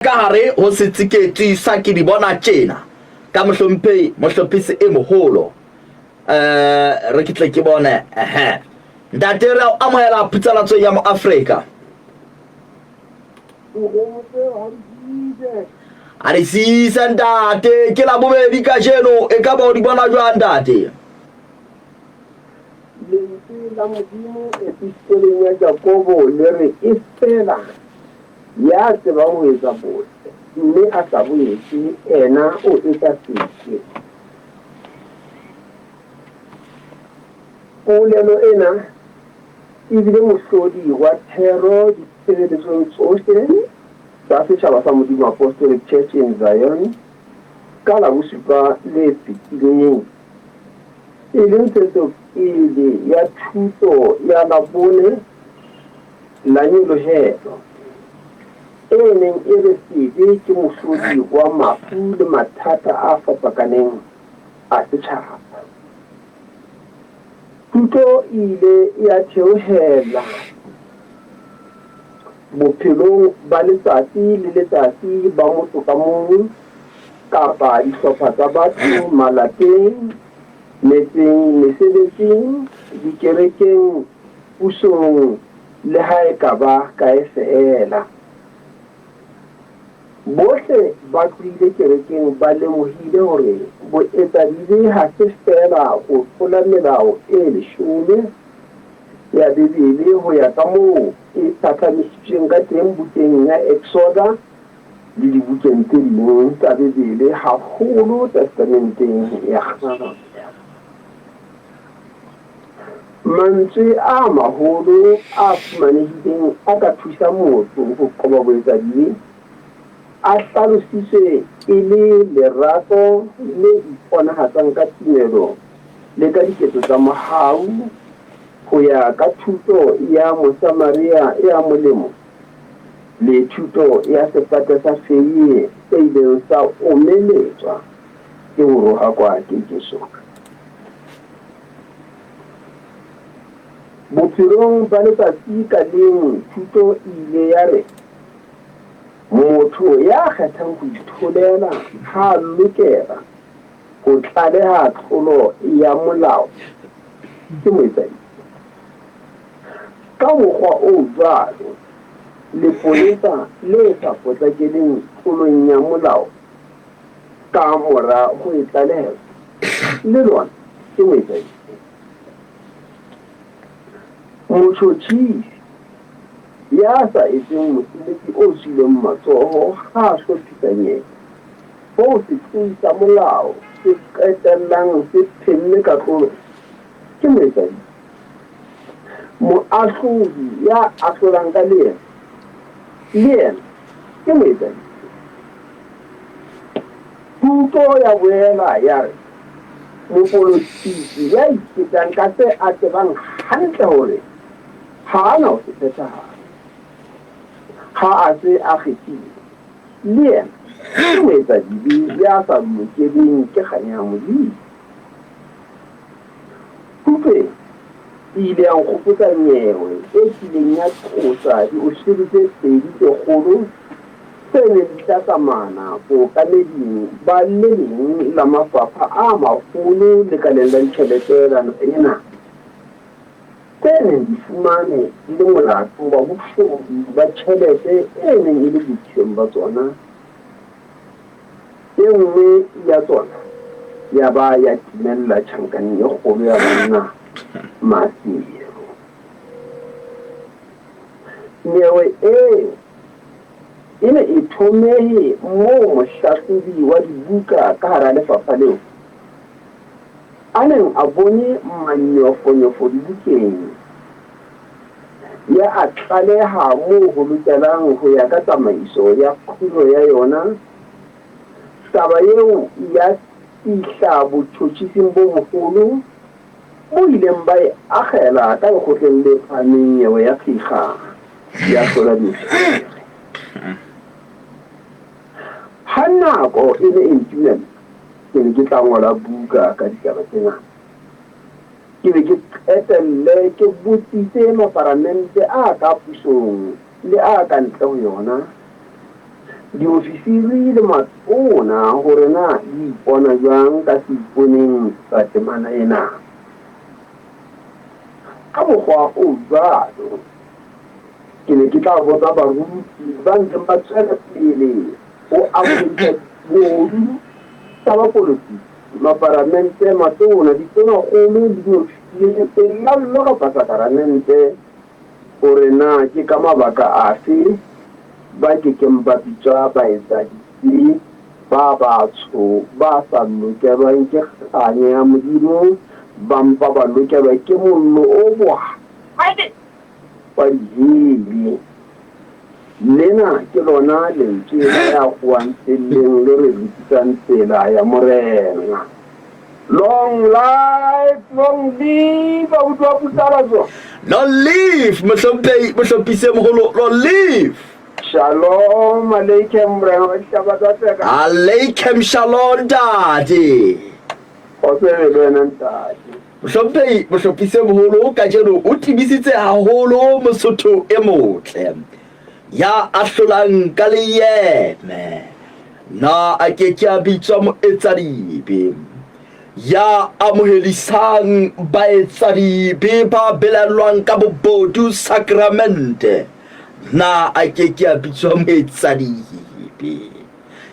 ka hare ho setsiketsi sa ke di bona tjena ka mohlophisi e moholo re ke tle ke bone ntate re amohela phutsalatso ya mo Afrika a re sisa ntate ke la bobedi ka jeno e ka ba o di bona jwang ntate la modimo epistoleng ya Jakobo le re e fela ya tsebang ho etsa botle mme a sa boetse ena o etsa seke polelo ena e bile mohlodi wa thero ditshebeletsong tsohle tsa setjhaba sa Modimo Apostolic Church in Zion ka la bosupa le fetileng e leng ntshetsopele ya thuto ya labone la nyolohelo e neng e re sebe ke mohlodi wa mafu le mathata a fapakaneng a setjhaba. Thuto ile ya theohela bophelong ba letsatsi le letsatsi ba motho ka mong kapa dihlopha tsa batho malapeng metseng mesebetsing dikerekeng pusong le ha e ka ba kae feela bohle ba tlile kerekeng ba lemohile hore boetsadile ha se fela ho tlola melao e 10 ya Bibele ho ya ka moo e phaphamisitsweng ka teng bukeng ya Exoda le dibukeng tse ding tsa Bibele haholo testamenteng ya kgale. Mantswe a maholo a fumanehileng a ka thusa motho ho qoba boetsadile a hlalositswe e le lerato le iponahatsang ka tumelo le ka diketso tsa mohau ho ya ka thuto ya Mosamaria ya molemo le thuto ya sefate sa feye e ileng sa omeletswa ke ho roha kwa ke Jesu. Bophelong ba letsatsi ka leng thuto ile ya re motho ya kgethang ho itholela ha lokela ho tlaleha tlolo ya molao ke moetsaedi. Ka mokgwa o jwalo lepolesa le sa potlakeleng tlolong ya molao ka mora ho e tlaleha le lona ke moetsaedi. Motjhotjhi ya sa etseng mosebetsi o sileng matsoho ha hlophisanyetsa ho se tsuisa molao se qetellang se phenne ka tlolo ke moetsaedi. Moahlodi ya ahlolang ka le yena ke moetsaedi. Thuto ya boela ya re mopolotiki ya iketang ka se a tsebang hantle hore ha ana ho se phethahala ha a se a kgethile le yena ke moetsadile ya sa lokeleng ke kganya ya Modimo. Kupe ile ya nkgopotsa nyewe e kileng ya tlosa diohledi tse pedi tse kgolo tse ne di tla tsamana bookameding ba le leng la mafapha a maholo lekaleng la ditjhelete lana ena tse neng di fumane le molato wa bohlodi ba tjhelete e neng e le botjheng ba tsona. E nngwe ya tsona ya ba ya timella tjhankaneng e kgolo ya banna Masilo. Nyewe e ne e thomehe moo mohlahlobi wa dibuka ka hara lefapha leo a neng a bone manyofonyofo dibukeng ya a tlaleha moo ho lokelang ho ya ka tsamaiso ya kgolo ya yona. Taba eo ya fihla botjhotjhising bo boholo bo ileng ba e akgela ka lekgotleng le phahameng nyewe ya phikga ya hlola ditshenyehelo. Ha nako e ne e ntumella ke ne ke tla ngola buka ka ditaba tsena. Ke be ke qetelle ke botsitse maparamente a ka pusong le a ka ntle ho yona diofisiri le matona gore na di ipona jwang ka seiponeng sa temana ena. Ka mokgwa o jwalo ke ne ke tla botsa baruti ba ntseng ba tswela pele go amogetsa bodu tsa bapolitiki, maparamente, matona, ditonakgolo le diofisiri tse lallo kapa sakaramente gore na ke ka mabaka afe ba kekeng ba bitswa baetsadisi ba batsho ba sa lokelwang ke kganya ya Modimo, ba mpa ba lokelwa ke mollo o bohale wa dijele. Lena ke lona lentswe ya goang tseleng le re bitsang tsela ya morena. Long life, long live, abuti wa Putsalatso. Long live, mohlophisi e moholo, long live. Shalom aleikum morena wa ditaba tsa tseka. Aleikum shalom ntate. O sebele wena ntate. Mohlophisi e moholo ka jeno o tibisitse haholo Mosotho e motle ya ahlolang ka leyeme, na a ke a bitswa moetsadibe ya amohelisang baetsadibe ba belellwang ka bobodu sakramente, na a ke a bitswa moetsadibe.